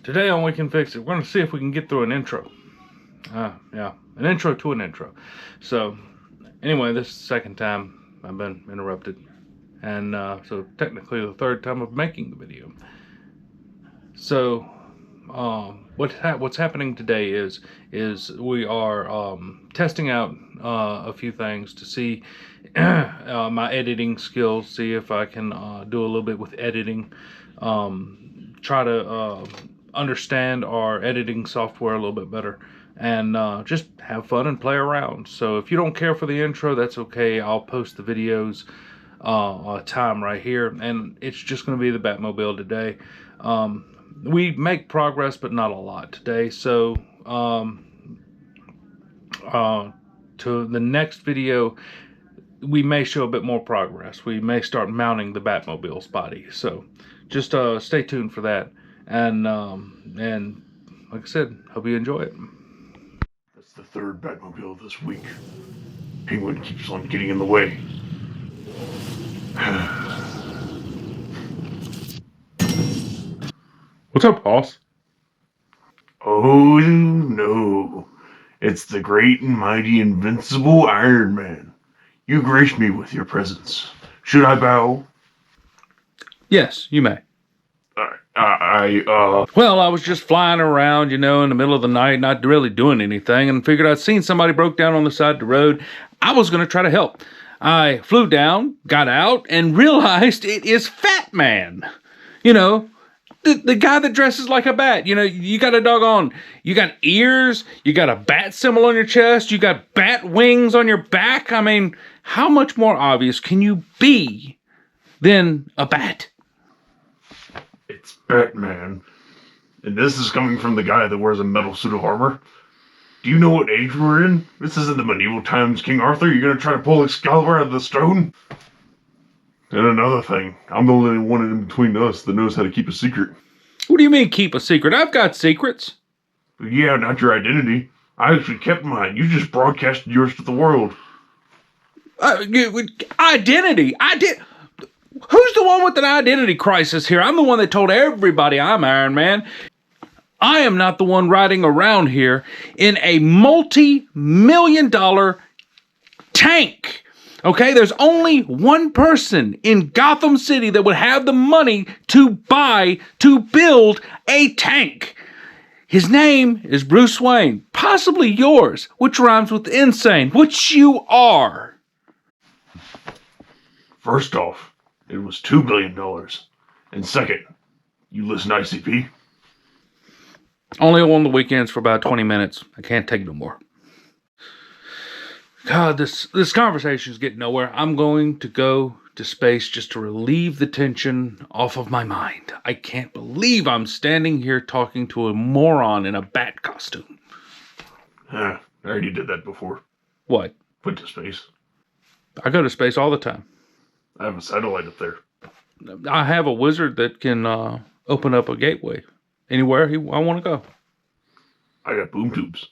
Today on We Can Fix It, we're going to see if we can get through an intro. Yeah, an intro to an intro. So, anyway, this is the second time I've been interrupted. And so technically the third time of making the video. So, what's happening today is we are testing out a few things to see my editing skills, see if I can do a little bit with editing, try to understand our editing software a little bit better, and just have fun and play around. So if you don't care for the intro, that's okay. I'll post the videos time right here, and it's just going to be the Batmobile today. We make progress, but not a lot today. So to the next video, we may show a bit more progress. We may start mounting the Batmobile's body. So just stay tuned for that. And like I said, hope you enjoy it. That's the third Batmobile this week. Penguin keeps on getting in the way. What's up, boss? Oh no, it's the great and mighty invincible Iron Man. You grace me with your presence. Should I bow? Yes, you may. I Well, I was just flying around, in the middle of the night, not really doing anything, and figured I'd seen somebody broke down on the side of the road. I was going to try to help. I flew down, got out, and realized it is Fat Man. The guy that dresses like a bat. You got a doggone, you got ears, you got a bat symbol on your chest, you got bat wings on your back. I mean, how much more obvious can you be than a bat? It's Batman. And this is coming from the guy that wears a metal suit of armor. Do you know what age we're in? This isn't the medieval times, King Arthur. You're gonna try to pull Excalibur out of the stone? And another thing, I'm the only one in between us that knows how to keep a secret. What do you mean keep a secret? I've got secrets. But yeah, not your identity. I actually kept mine. You just broadcasted yours to the world. Identity? Who's the one with an identity crisis here? I'm the one that told everybody I'm Iron Man. I am not the one riding around here in a multi-million-dollar tank. Okay, there's only one person in Gotham City that would have the money to build a tank. His name is Bruce Wayne, possibly yours, which rhymes with insane, which you are. First off, it was $2 billion. And second, you listen to ICP? Only on the weekends for about 20 minutes. I can't take no more. God, this conversation is getting nowhere. I'm going to go to space just to relieve the tension off of my mind. I can't believe I'm standing here talking to a moron in a bat costume. I already did that before. What? Went to space. I go to space all the time. I have a satellite up there. I have a wizard that can open up a gateway anywhere I want to go. I got boom tubes.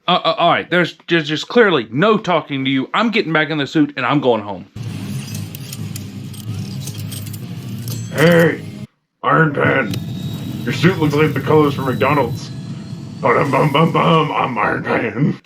All right, there's just clearly no talking to you. I'm getting back in the suit and I'm going home. Hey, Iron Man. Your suit looks like the colors from McDonald's. Bum bum bum bum. I'm Iron Man.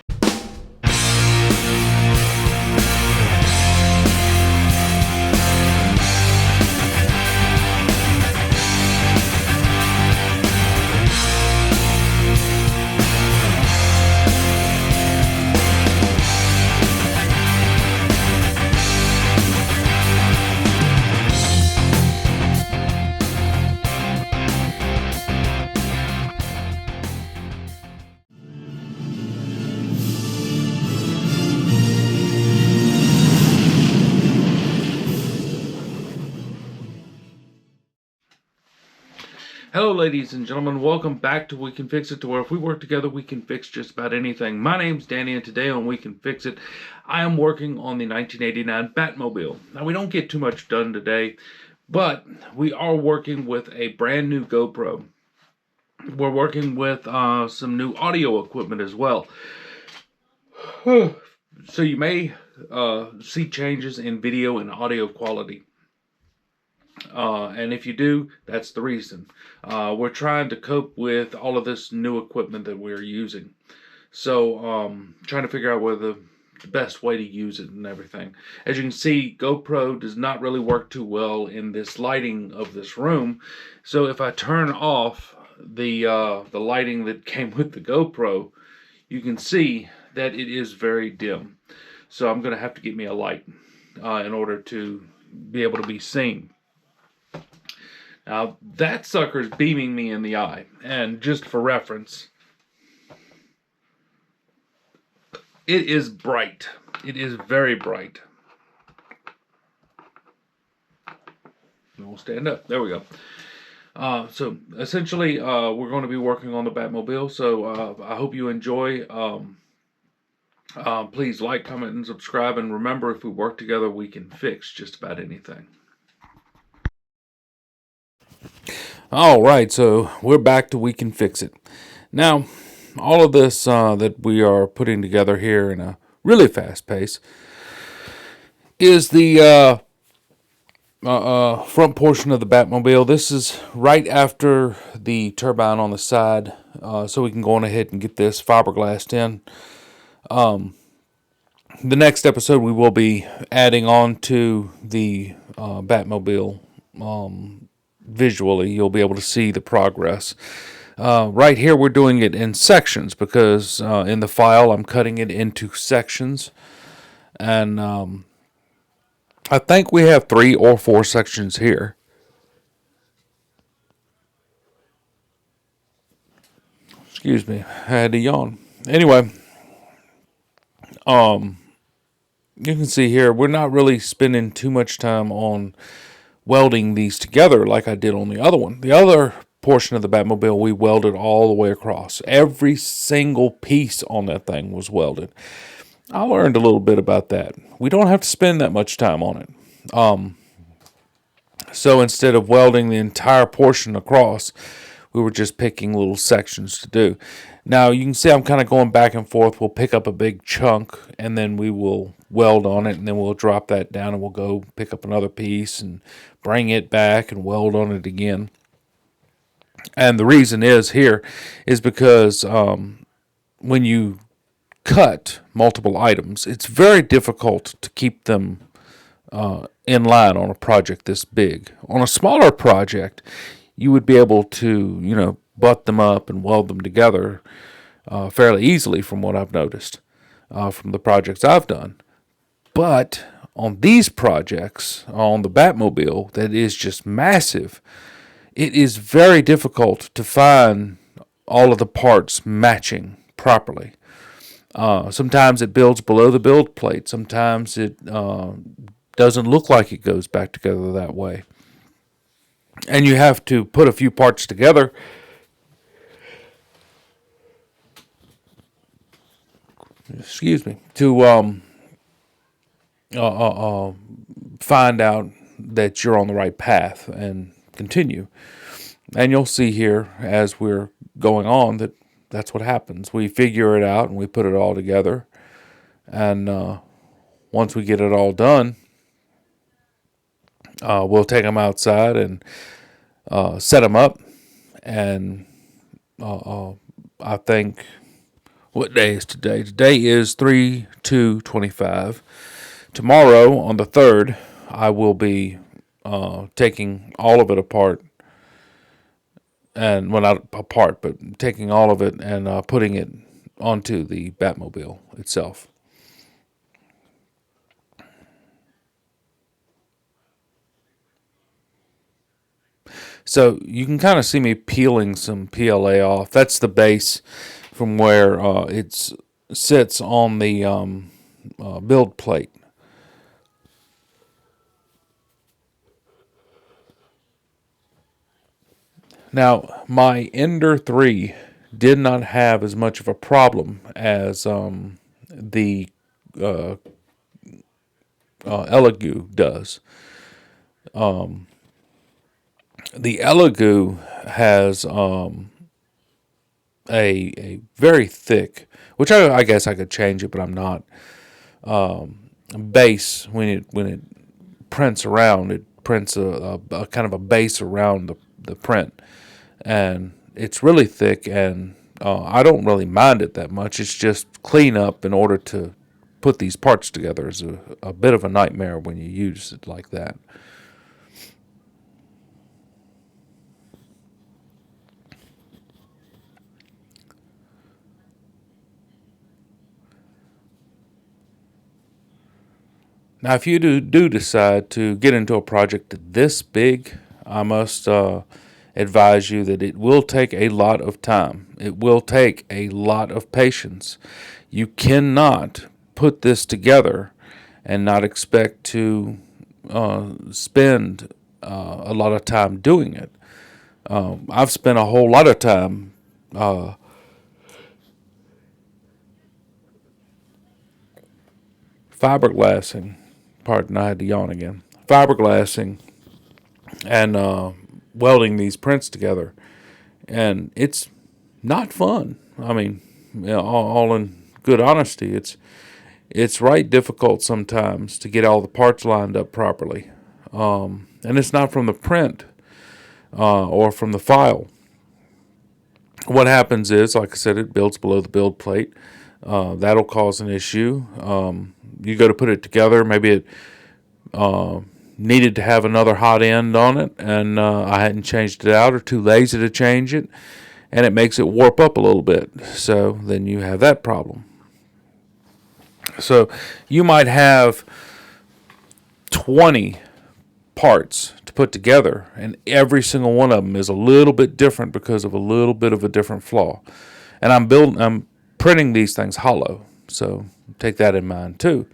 Hello, ladies and gentlemen. Welcome back to We Can Fix It, to where if we work together, we can fix just about anything. My name's Danny, and today on We Can Fix It, I am working on the 1989 Batmobile. Now, we don't get too much done today, but we are working with a brand new GoPro. We're working with some new audio equipment as well. So you may see changes in video and audio quality. And if you do, that's the reason. We're trying to cope with all of this new equipment that we're using. So, trying to figure out whether the best way to use it and everything. As you can see, GoPro does not really work too well in this lighting of this room. So if I turn off the lighting that came with the GoPro, you can see that it is very dim. So I'm going to have to get me a light in order to be able to be seen. Now that sucker is beaming me in the eye, and just for reference, it is bright. It is very bright. We'll stand up. There we go. So essentially, we're going to be working on the Batmobile. So I hope you enjoy. Please like, comment, and subscribe. And remember, if we work together, we can fix just about anything. All right, so we're back to We Can Fix It. Now, all of this that we are putting together here in a really fast pace is the front portion of the Batmobile. This is right after the turbine on the side, so we can go on ahead and get this fiberglassed in. The next episode we will be adding on to the Batmobile visually. You'll be able to see the progress. Right here we're doing it in sections because in the file I'm cutting it into sections, and I think we have 3 or 4 sections here. Excuse me, I had to yawn. Anyway, you can see here we're not really spending too much time on welding these together like I did on the other one. The other portion of the Batmobile we welded all the way across. Every single piece on that thing was welded. I learned a little bit about that. We don't have to spend that much time on it. So instead of welding the entire portion across, we were just picking little sections to do. Now you can see I'm kind of going back and forth. We'll pick up a big chunk and then we will weld on it, and then we'll drop that down and we'll go pick up another piece and bring it back and weld on it again. And the reason is because when you cut multiple items, it's very difficult to keep them in line on a project this big. On a smaller project, you would be able to, butt them up and weld them together fairly easily, from what I've noticed from the projects I've done. But on these projects, on the Batmobile, that is just massive, it is very difficult to find all of the parts matching properly. Sometimes it builds below the build plate. Sometimes it doesn't look like it goes back together that way. And you have to put a few parts together to find out that you're on the right path and continue. And you'll see here as we're going on that that's what happens. We figure it out and we put it all together. And once we get it all done, we'll take them outside and set them up. And I think, what day is today? Today is 3/2/25. Tomorrow, on the 3rd, I will be taking all of it apart. And, well, not apart, but taking all of it and putting it onto the Batmobile itself. So you can kind of see me peeling some PLA off. That's the base from where it sits on the build plate. Now, my Ender 3 did not have as much of a problem as the Elegoo does. The Elegoo has a very thick, which I guess I could change it, but I'm not. Base when it prints around, it prints a kind of a base around the print, and it's really thick, and I don't really mind it that much. It's just cleanup in order to put these parts together is a bit of a nightmare when you use it like that. Now, if you do decide to get into a project this big, I must advise you that it will take a lot of time. It will take a lot of patience. You cannot put this together and not expect to spend a lot of time doing it. I've spent a whole lot of time fiberglassing. Pardon, I had to yawn again. Fiberglassing and welding these prints together, and it's not fun. I mean, all in good honesty, it's right difficult sometimes to get all the parts lined up properly, and it's not from the print or from the file. What happens is, like I said, it builds below the build plate. That'll cause an issue. You go to put it together, maybe it needed to have another hot end on it, and I hadn't changed it out or too lazy to change it, and it makes it warp up a little bit. So then you have that problem. So you might have 20 parts to put together, and every single one of them is a little bit different because of a little bit of a different flaw. And I'm printing these things hollow, so take that in mind too.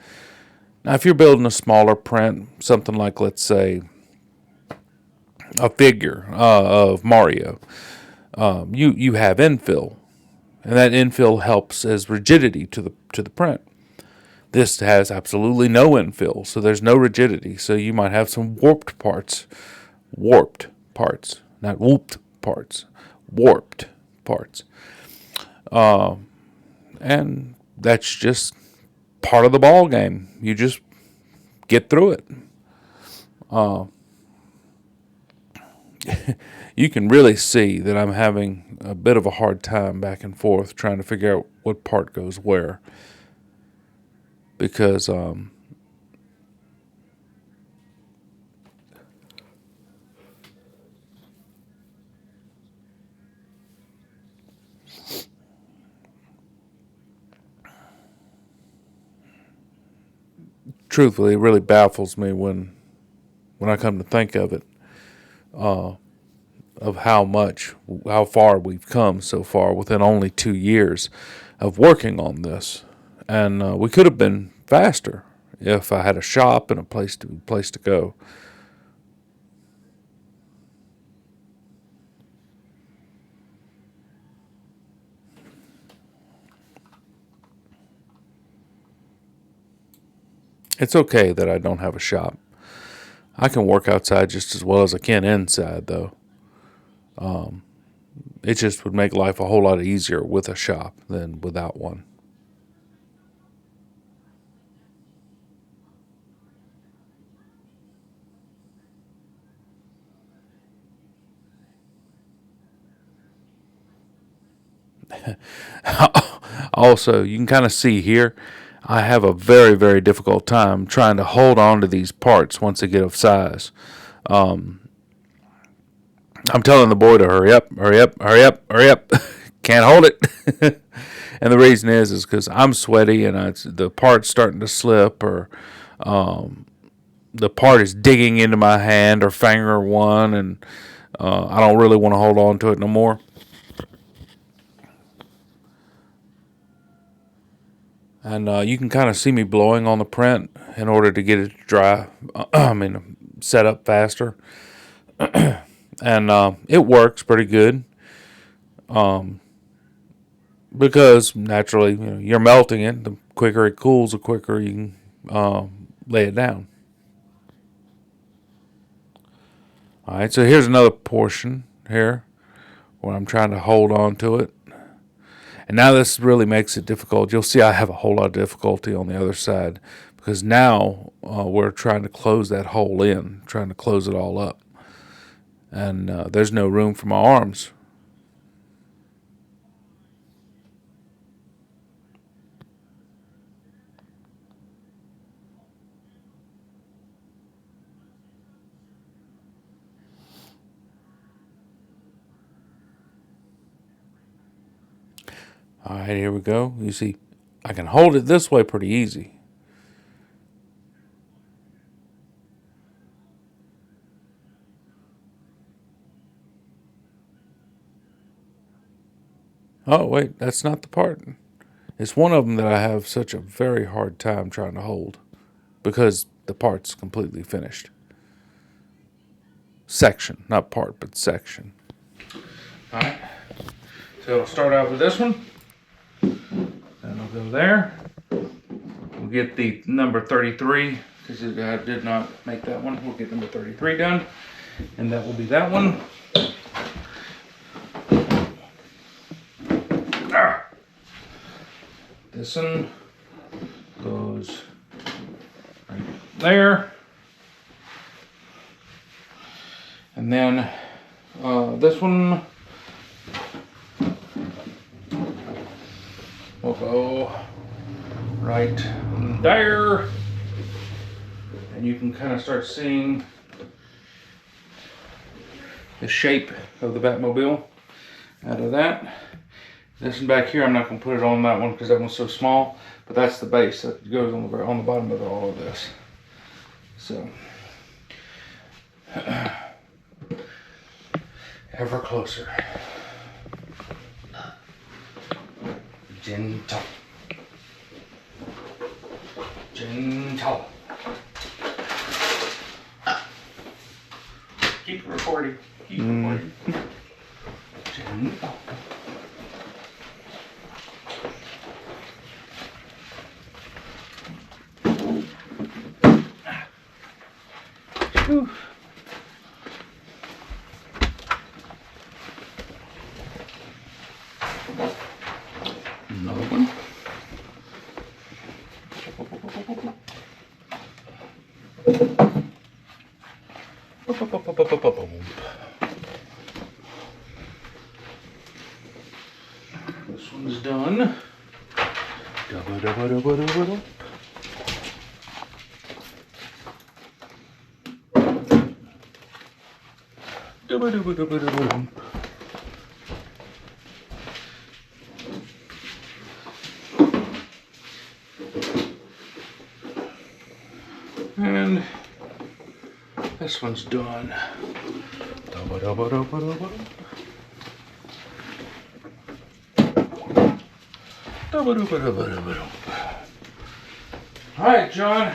Now, if you're building a smaller print, something like, let's say, a figure of Mario, you have infill, and that infill helps as rigidity to the print. This has absolutely no infill, so there's no rigidity. So you might have some warped parts, not whooped parts, warped parts, and that's just part of the ball game. You just get through it. You can really see that I'm having a bit of a hard time back and forth trying to figure out what part goes where, because truthfully, it really baffles me when I come to think of it, of how far we've come so far within only 2 years of working on this, and we could have been faster if I had a shop and a place to go. It's okay that I don't have a shop. I can work outside just as well as I can inside, though. It just would make life a whole lot easier with a shop than without one. Also, you can kind of see here, I have a very, very difficult time trying to hold on to these parts once they get of size. I'm telling the boy to hurry up, hurry up, hurry up, hurry up. Can't hold it. And the reason is because I'm sweaty and the part's starting to slip, or the part is digging into my hand or finger one, and I don't really want to hold on to it no more. And you can kind of see me blowing on the print in order to get it to dry. Set up faster. And it works pretty good. Because naturally, you're melting it. The quicker it cools, the quicker you can lay it down. All right, so here's another portion here where I'm trying to hold on to it. And now this really makes it difficult. You'll see I have a whole lot of difficulty on the other side because now we're trying to close that hole in, trying to close it all up. And there's no room for my arms. All right, here we go. You see, I can hold it this way pretty easy. Oh, wait, that's not the part. It's one of them that I have such a very hard time trying to hold because the part's completely finished. Section, not part, but section. All right. So we'll start out with this one. That'll go there. We'll get the number 33 because I did not make that one. We'll get number 33 done, and that will be that one. This one goes right there. And then this one will go right there. And you can kind of start seeing the shape of the Batmobile out of that. This one back here, I'm not going to put it on that one because that one's so small, but that's the base that goes on the bottom of all of this. So, ever closer. Gentle. Gentle. Keep recording. Keep recording. Gentle. Whew. Another one. This one's done. And this one's done. All right, John.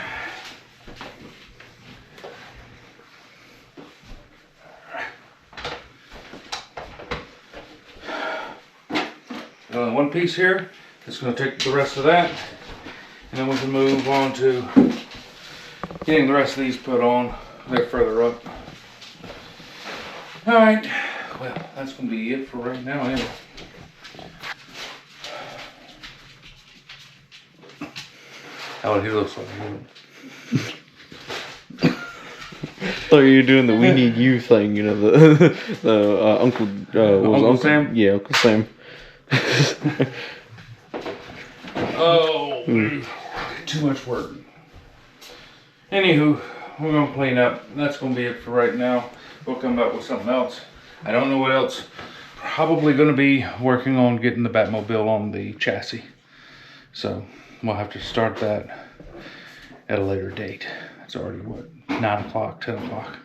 One piece here. It's going to take the rest of that, and then we can move on to getting the rest of these put on. They're further up. All right. Well, that's going to be it for right now, anyway. How he looks like. Thought you were doing the "We Need You" thing, you know, the Uncle Uncle Sam? Yeah, Uncle Sam. Oh, too much work. Anywho, we're gonna clean up. That's gonna be it for right now. We'll come back with something else. I don't know what else. Probably gonna be working on getting the Batmobile on the chassis. So we'll have to start that at a later date. It's already what, 9 o'clock, 10 o'clock.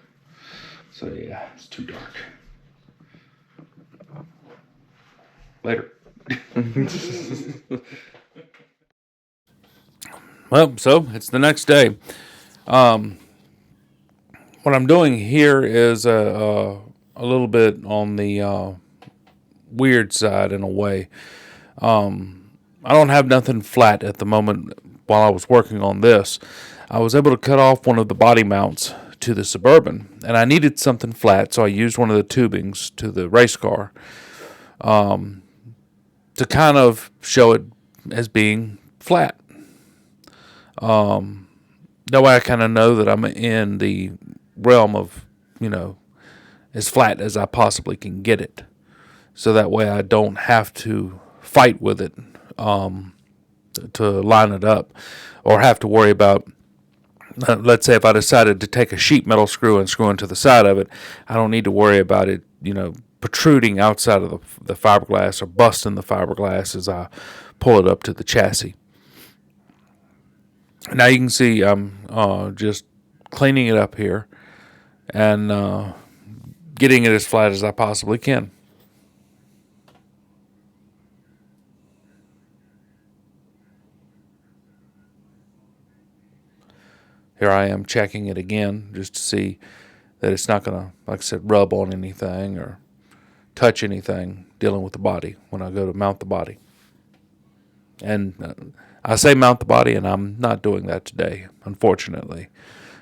So yeah, it's too dark. Later. Well, so it's the next day. What I'm doing here is a little bit on the weird side in a way. I don't have nothing flat at the moment while I was working on this. I was able to cut off one of the body mounts to the Suburban, and I needed something flat, so I used one of the tubings to the race car to kind of show it as being flat. That way I kind of know that I'm in the realm of, as flat as I possibly can get it. So that way I don't have to fight with it to line it up, or have to worry about, let's say if I decided to take a sheet metal screw and screw into the side of it, I don't need to worry about it, protruding outside of the fiberglass or busting the fiberglass as I pull it up to the chassis. Now you can see I'm just cleaning it up here and getting it as flat as I possibly can. Here I am checking it again just to see that it's not going to, like I said, rub on anything or touch anything dealing with the body when I go to mount the body. And I say mount the body, and I'm not doing that today, unfortunately.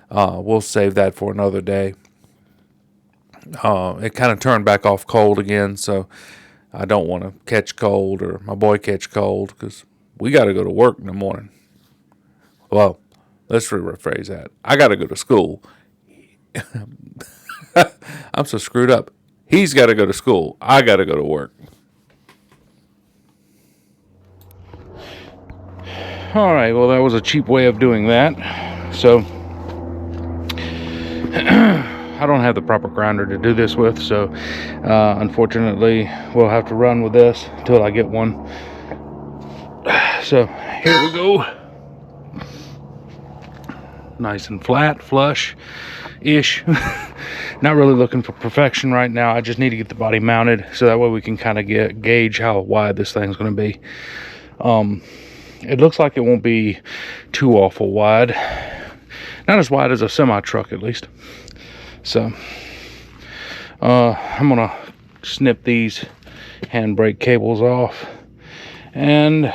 We'll save that for another day. It kind of turned back off cold again, so I don't want to catch cold or my boy catch cold, because we got to go to work in the morning. Well, let's rephrase that. I got to go to school. I'm so screwed up. He's got to go to school. I got to go to work. All right, well, that was a cheap way of doing that. So I don't have the proper grinder to do this with, so unfortunately we'll have to run with this until I get one. So here we go. Nice and flat, flush-ish. Not really looking for perfection right now. I just need to get the body mounted so that way we can kind of gauge how wide this thing's going to be. It looks like it won't be too awful wide. Not as wide as a semi-truck, at least. So I'm gonna snip these handbrake cables off, and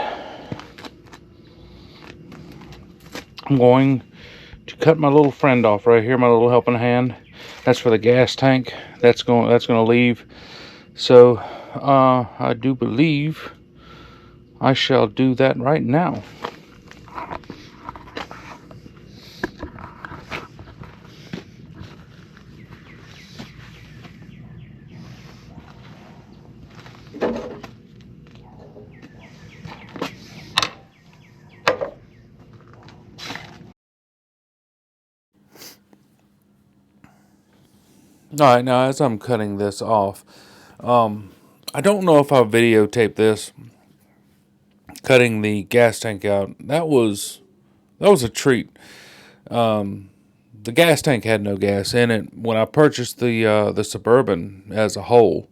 I'm going to cut my little friend off right here, my little helping hand. That's for the gas tank. That's gonna leave. So I do believe I shall do that right now. All right, now as I'm cutting this off, I don't know if I'll videotape this, cutting the gas tank out. That was a treat. The gas tank had no gas in it. When I purchased the Suburban as a whole,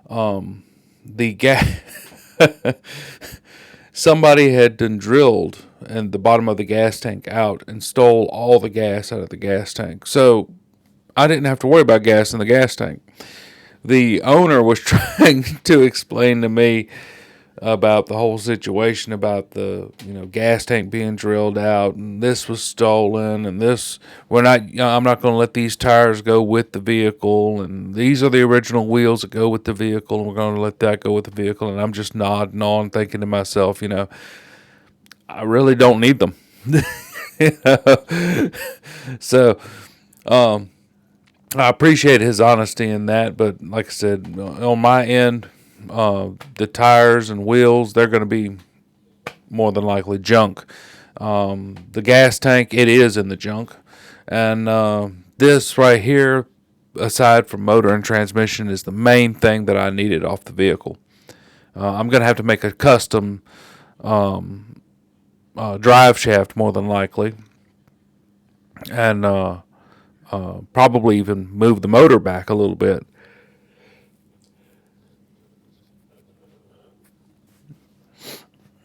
the gas somebody had done drilled and the bottom of the gas tank out and stole all the gas out of the gas tank. So I didn't have to worry about gas in the gas tank. The owner was trying to explain to me about the whole situation, about the gas tank being drilled out, and this was stolen, and this I'm not going to let these tires go with the vehicle, and these are the original wheels that go with the vehicle, and we're going to let that go with the vehicle. And I'm just nodding on, thinking to myself, I really don't need them. So I appreciate his honesty in that, but like I said, on my end, the tires and wheels, they're going to be more than likely junk. The gas tank, it is in the junk. And this right here, aside from motor and transmission, is the main thing that I needed off the vehicle. I'm going to have to make a custom drive shaft, more than likely. And probably even move the motor back a little bit.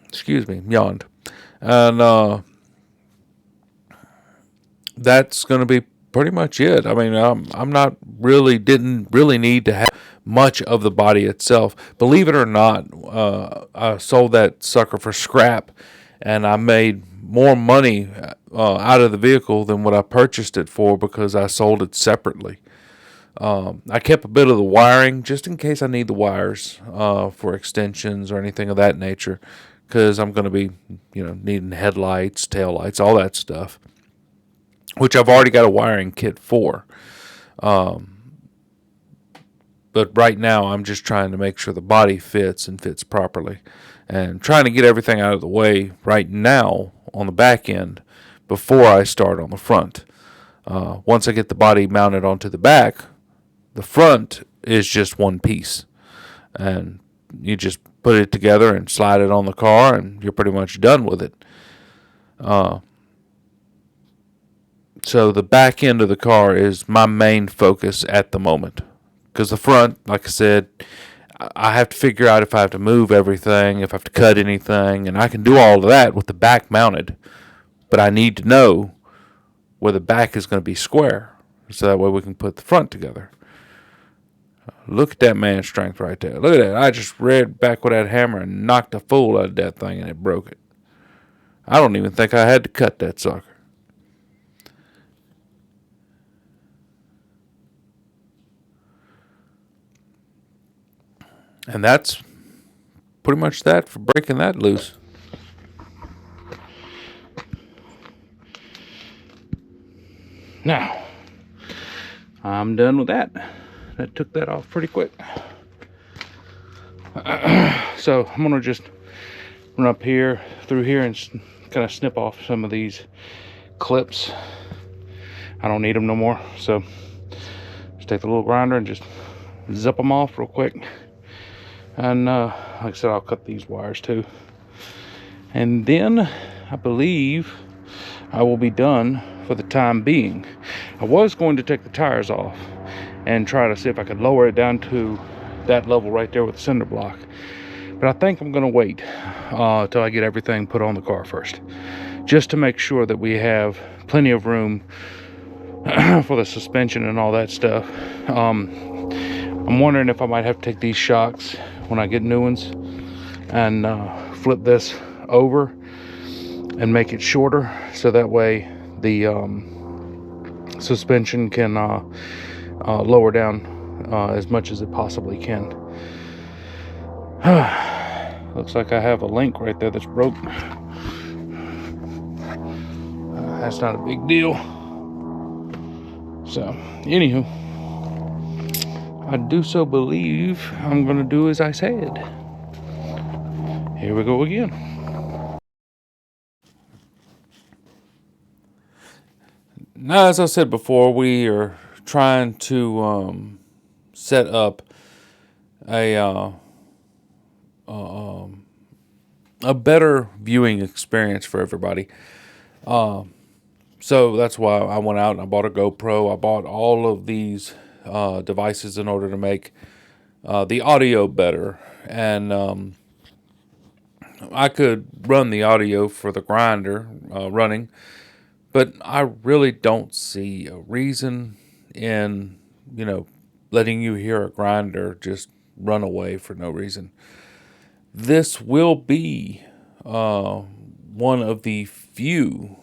Excuse me, yawned. And that's going to be pretty much it. I mean, didn't really need to have much of the body itself. Believe it or not, I sold that sucker for scrap, and I made more money out of the vehicle than what I purchased it for, because I sold it separately. I kept a bit of the wiring just in case I need the wires for extensions or anything of that nature, because I'm going to be, needing headlights, taillights, all that stuff. which I've already got a wiring kit for. But right now, I'm just trying to make sure the body fits and fits properly, and trying to get everything out of the way right now on the back end before I start on the front. Once I get the body mounted onto the back, the front is just one piece, and you just put it together and slide it on the car, and you're pretty much done with it. So the back end of the car is my main focus at the moment. Because the front, like I said, I have to figure out if I have to move everything, if I have to cut anything, and I can do all of that with the back mounted. But I need to know where the back is going to be square, so that way we can put the front together. Look at that man's strength right there. Look at that. I just read back with that hammer and knocked a fool out of that thing, and it broke it. I don't even think I had to cut that sucker. And that's pretty much that for breaking that loose. Now, I'm done with that. That took that off pretty quick. So I'm going to just run up here, through here, and kind of snip off some of these clips. I don't need them no more. So just take the little grinder and just zip them off real quick. And like I said, I'll cut these wires too. And then I believe I will be done for the time being. I was going to take the tires off and try to see if I could lower it down to that level right there with the cinder block. But I think I'm going to wait till I get everything put on the car first, just to make sure that we have plenty of room for the suspension and all that stuff. I'm wondering if I might have to take these shocks when I get new ones and flip this over and make it shorter, so that way the suspension can lower down as much as it possibly can. Looks like I have a link right there that's broke. That's not a big deal. So, anywho, I do so believe I'm gonna do as I said. Here we go again. Now, as I said before, we are trying to set up a better viewing experience for everybody. So that's why I went out and I bought a GoPro. I bought all of these devices in order to make the audio better. And I could run the audio for the grinder running, but I really don't see a reason in, letting you hear a grinder just run away for no reason. This will be one of the few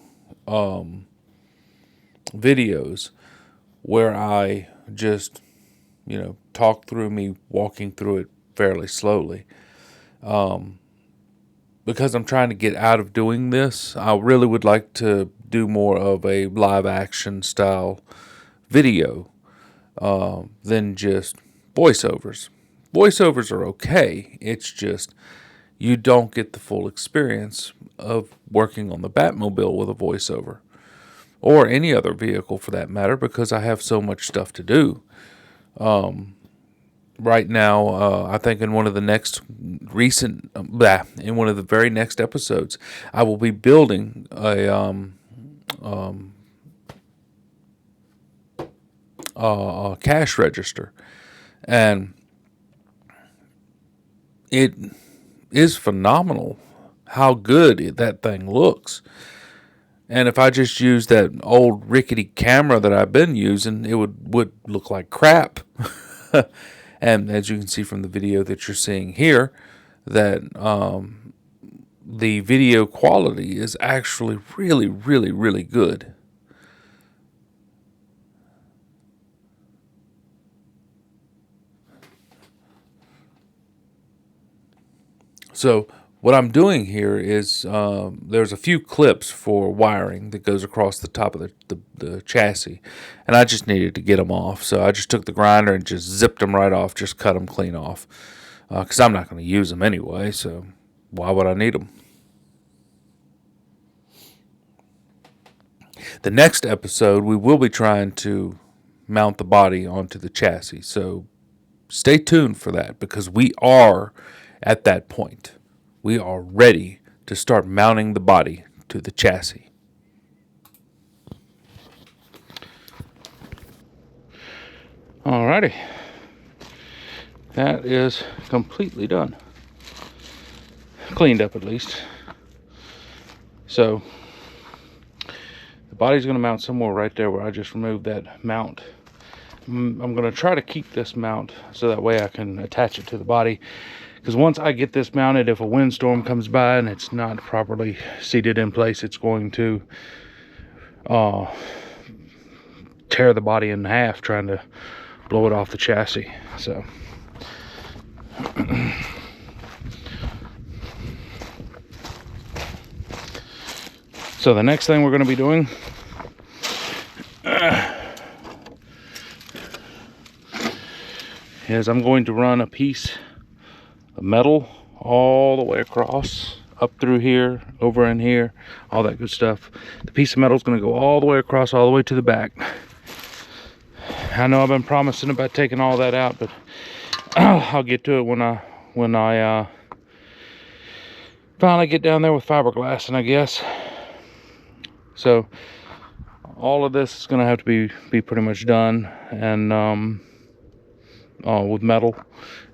videos where I just, talk through me walking through it fairly slowly. Because I'm trying to get out of doing this, I really would like to do more of a live action style video than just voiceovers. Voiceovers are okay. It's just you don't get the full experience of working on the Batmobile with a voiceover, or any other vehicle for that matter, because I have so much stuff to do. Right now, I think in one of the next in one of the very next episodes, I will be building a cash register, and it is phenomenal how good that thing looks. And if I just use that old rickety camera that I've been using, it would look like crap. And as you can see from the video that you're seeing here, that the video quality is actually really, really, really good. So what I'm doing here is there's a few clips for wiring that goes across the top of the chassis, and I just needed to get them off. So I just took the grinder and just zipped them right off, just cut them clean off, because I'm not going to use them anyway, so why would I need them? The next episode, we will be trying to mount the body onto the chassis, so stay tuned for that, because we are at that point. We are ready to start mounting the body to the chassis. Alrighty. That is completely done. Cleaned up at least. So the body's going to mount somewhere right there where I just removed that mount. I'm going to try to keep this mount so that way I can attach it to the body. Because once I get this mounted, if a windstorm comes by and it's not properly seated in place, it's going to tear the body in half trying to blow it off the chassis. So so the next thing we're going to be doing is I'm going to run a piece of metal all the way across, up through here, over in here, all that good stuff. The piece of metal is going to go all the way across, all the way to the back. I know I've been promising about taking all that out, but I'll get to it when I finally get down there with fiberglass, and I guess. So all of this is going to have to be pretty much done, and with metal,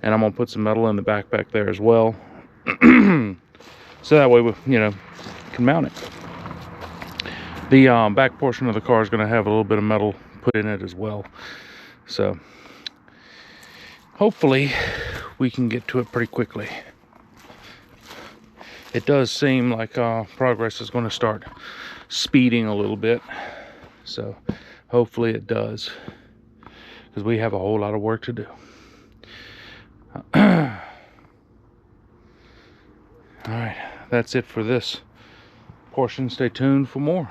and I'm gonna put some metal in the back there as well, so that way we, can mount it. The back portion of the car is going to have a little bit of metal put in it as well, so hopefully we can get to it pretty quickly. It does seem like progress is going to start speeding a little bit, so hopefully it does, because we have a whole lot of work to do. All right, that's it for this portion. Stay tuned for more.